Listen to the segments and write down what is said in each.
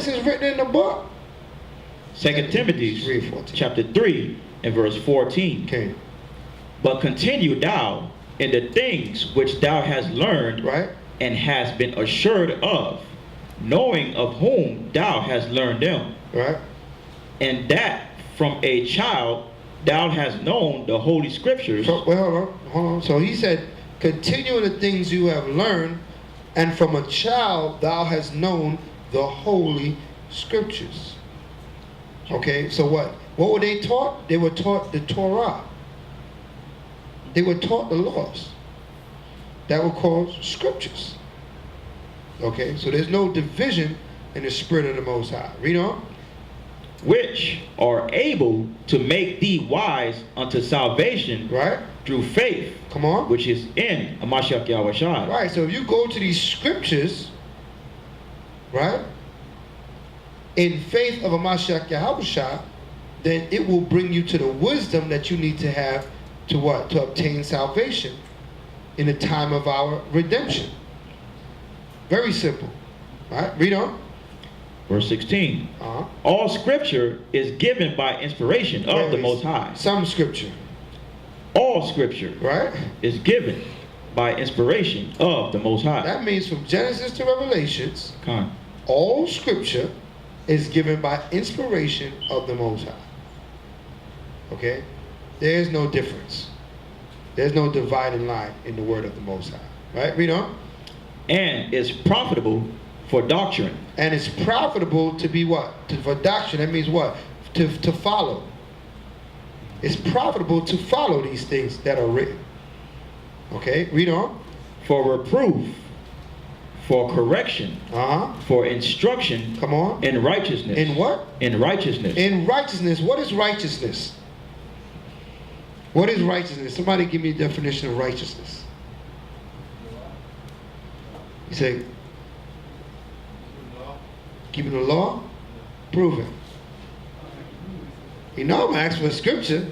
this is written in the book. 2 Timothy chapter 3 and verse 14. Okay. But continue thou in the things which thou hast learned, right, and hast been assured of, knowing of whom thou hast learned them, right, and that from a child thou hast known the holy scriptures. So, well, hold on. So he said, continue in the things you have learned, and from a child thou hast known the holy scriptures. Okay, so what were they taught? They were taught the Torah. They were taught the laws that were called scriptures. Okay, so there's no division in the Spirit of the Most High. Read on. Which are able to make thee wise unto salvation, right, through faith. Come on. Which is in Mashiach Yahweh Shai. Right, so if you go to these scriptures, right, in faith of a Mashiach Yahweh Shai, then it will bring you to the wisdom that you need to have to what? To obtain salvation in the time of our redemption. Very simple. Right? Read on. Verse 16. All scripture is given by inspiration of the Most High. Some scripture. All scripture, right, is given by inspiration of the Most High. That means from Genesis to Revelations, Khan, all scripture is given by inspiration of the Most High. Okay? There's no difference. There's no dividing line in the word of the Most High. Right? Read on. And is profitable for doctrine. And it's profitable to be what? For doctrine. That means what? To follow. It's profitable to follow these things that are written. Okay? Read on. For reproof, for correction, for instruction. Come on. In righteousness. In what? In righteousness. In righteousness. What is righteousness? What is righteousness? Somebody give me a definition of righteousness. You say, keeping the law? Prove it. You know I'm asking for scripture.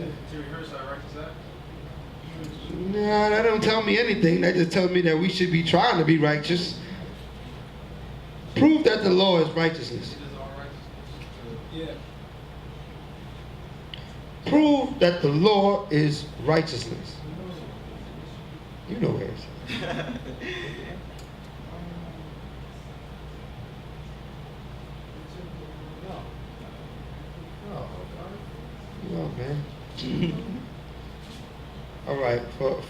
Nah, that don't tell me anything. That just tells me that we should be trying to be righteous. Prove that the law is righteousness. Prove that the law is righteousness. You know where it's at. Oh, man. All right, for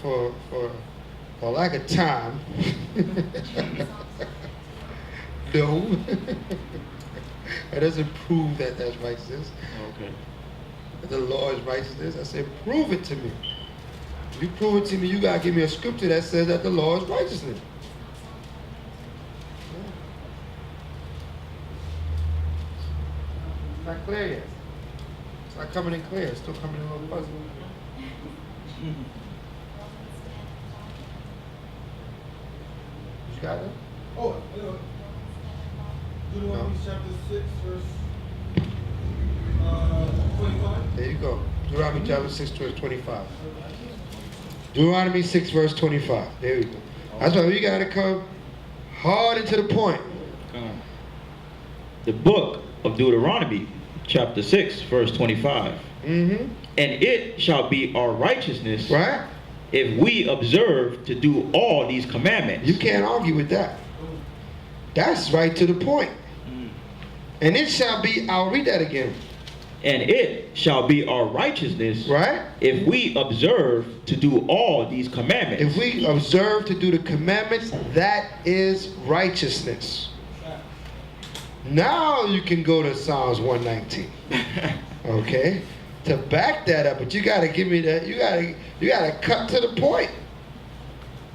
lack of time. No. That doesn't prove that that's righteousness. Okay. The law is righteousness. I said, prove it to me. If you prove it to me, you gotta give me a scripture that says that the law is righteousness. It's not clear yet. It's not coming in clear. It's still coming in a little fuzzy. You got it? Oh, Deuteronomy chapter 6, verse 25. There you go. Deuteronomy chapter 6, verse 25. Deuteronomy 6, verse 25. There you go. That's why we got to come hard and to the point. The book of Deuteronomy, chapter 6, verse 25. Mm-hmm. And it shall be our righteousness, right, if we observe to do all these commandments. You can't argue with that. That's right to the point. And it shall be, I'll read that again. And it shall be our righteousness, right, if we observe to do all these commandments. If we observe to do the commandments, that is righteousness. Now you can go to Psalms 119. Okay? To back that up, but you gotta give me that, you gotta cut to the point.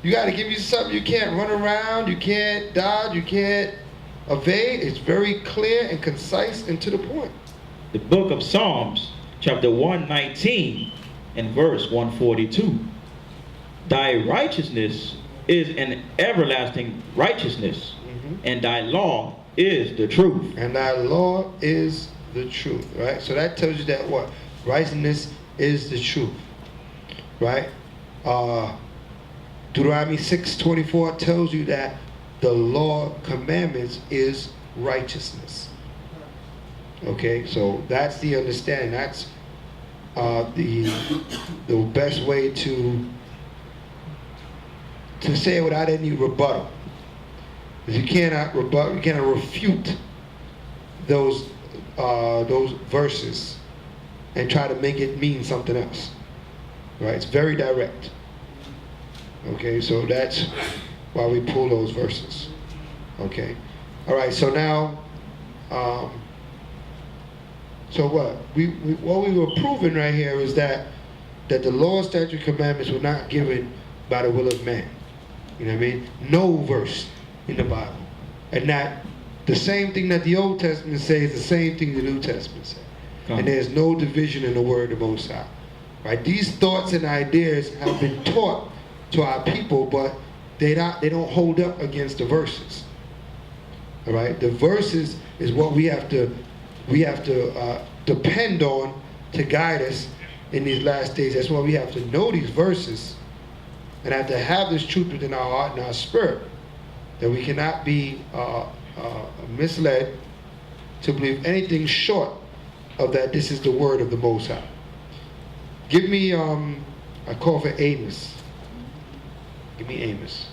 You gotta give me something you can't run around, you can't dodge, you can't evade. It's very clear and concise and to the point. The book of Psalms, chapter 119 and verse 142. Thy righteousness is an everlasting righteousness, and thy law is the truth. And thy law is the truth, right? So that tells you that what? Righteousness is the truth, right? Deuteronomy 6:24 tells you that the law, commandments is righteousness. Okay, so that's the understanding. That's the best way to say it without any rebuttal. Because you cannot rebut, you cannot refute those verses and try to make it mean something else. Right? It's very direct. Okay, so that's why we pull those verses. Okay. All right. So now, so what we were proving right here is that the law, statute, commandments were not given by the will of man. You know what I mean? No verse in the Bible, and that the same thing that the Old Testament says, the same thing the New Testament says. And there's no division in the word of the Most High. Right? These thoughts and ideas have been taught to our people, but they don't hold up against the verses. All right? The verses is what we have to depend on to guide us in these last days. That's why we have to know these verses and have to have this truth within our heart and our spirit, that we cannot be misled to believe anything short of that this is the word of the Most High. Give me a call for Amos. Give me Amos.